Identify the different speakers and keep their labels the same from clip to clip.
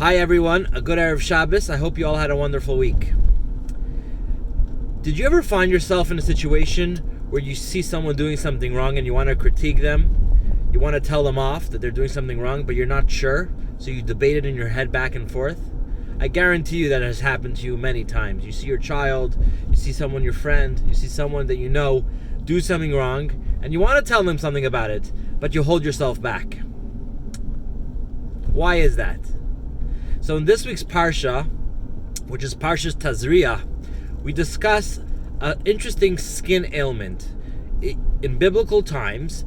Speaker 1: Hi everyone, a good Erev Shabbos. I hope you all had a wonderful week. Did you ever find yourself in a situation where you see someone doing something wrong and you want to critique them? You want to tell them off that they're doing something wrong, but you're not sure, so you debate it in your head back and forth? I guarantee you that has happened to you many times. You see your child, you see someone, your friend, you see someone that you know do something wrong, and you want to tell them something about it, but you hold yourself back. Why is that? So in this week's Parsha, which is Parshat Tazria, we discuss an interesting skin ailment. In biblical times,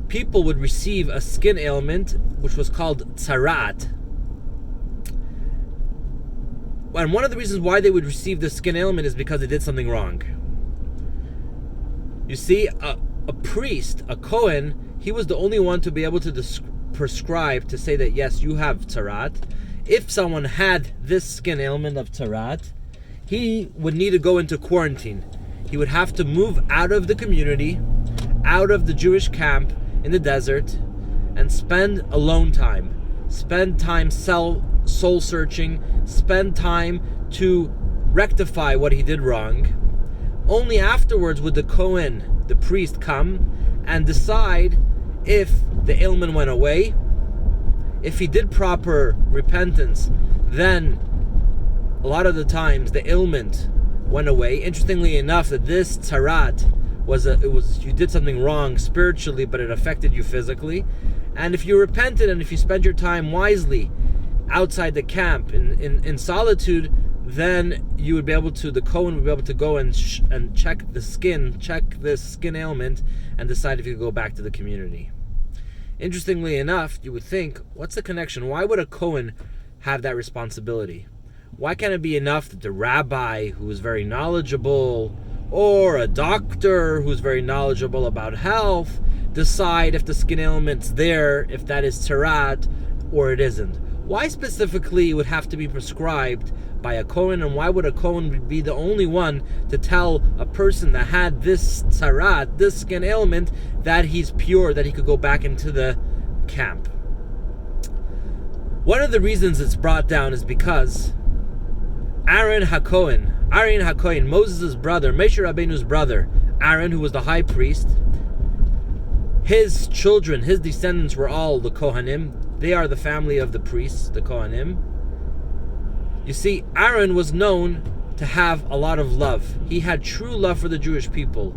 Speaker 1: people would receive a skin ailment which was called tzarat. And one of the reasons why they would receive this skin ailment is because they did something wrong. You see, a priest, a Kohen, he was the only one to be able to prescribe to say that yes, you have tzarat. If someone had this skin ailment of tzarat, he would need to go into quarantine. He would have to move out of the community, out of the Jewish camp in the desert, and spend alone time. Spend time soul searching, spend time to rectify what he did wrong. Only afterwards would the Kohen, the priest, come and decide if the ailment went away. If he did proper repentance, then a lot of the times the ailment went away. Interestingly enough, that this tzarat was you did something wrong spiritually, but it affected you physically. And if you repented and if you spent your time wisely outside the camp in solitude, then you would be able to, the Kohen would be able to go and check this skin ailment and decide if you could go back to the community. Interestingly enough, you would think, what's the connection? Why would a Kohen have that responsibility? Why can't it be enough that the rabbi, who is very knowledgeable, or a doctor who's very knowledgeable about health, decide if the skin ailment's there, if that is tzarat, or it isn't? Why specifically it would have to be prescribed by a Kohen, and why would a Kohen be the only one to tell a person that had this tzarat, this skin ailment, that he's pure, that he could go back into the camp? One of the reasons it's brought down is because Aaron HaKohen, Moses' brother, Moshe Rabbeinu's brother, Aaron, who was the high priest, his children, his descendants were all the Kohanim. They are the family of the priests, the Kohanim. You see, Aaron was known to have a lot of love. He had true love for the Jewish people.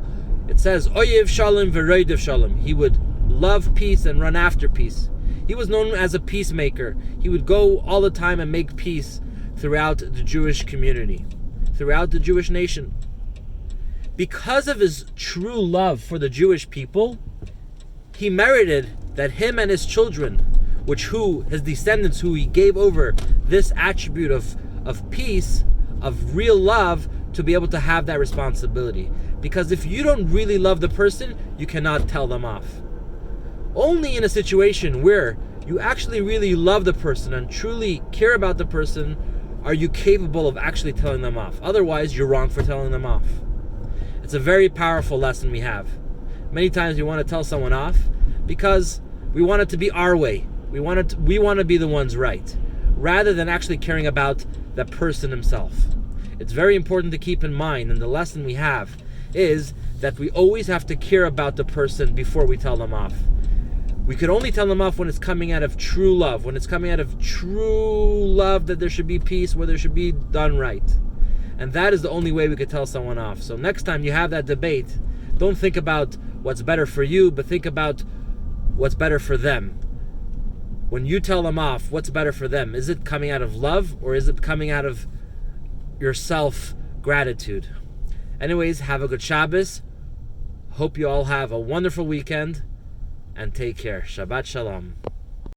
Speaker 1: It says, Oyev Shalom v'Roidev Shalom. He would love peace and run after peace. He was known as a peacemaker. He would go all the time and make peace throughout the Jewish community, throughout the Jewish nation. Because of his true love for the Jewish people, he merited that him and his children, his descendants, who he gave over this attribute of peace, of real love, to be able to have that responsibility. Because if you don't really love the person, you cannot tell them off. Only in a situation where you actually really love the person and truly care about the person are you capable of actually telling them off. Otherwise, you're wrong for telling them off. It's a very powerful lesson we have. Many times we want to tell someone off because we want it to be our way. We want to be the ones right, rather than actually caring about the person himself. It's very important to keep in mind, and the lesson we have is that we always have to care about the person before we tell them off. We could only tell them off when it's coming out of true love, when it's coming out of true love that there should be peace, where there should be done right. And that is the only way we could tell someone off. So next time you have that debate, don't think about what's better for you, but think about what's better for them. When you tell them off, what's better for them? Is it coming out of love, or is it coming out of your self-gratitude? Anyways, have a good Shabbos. Hope you all have a wonderful weekend, and take care. Shabbat Shalom.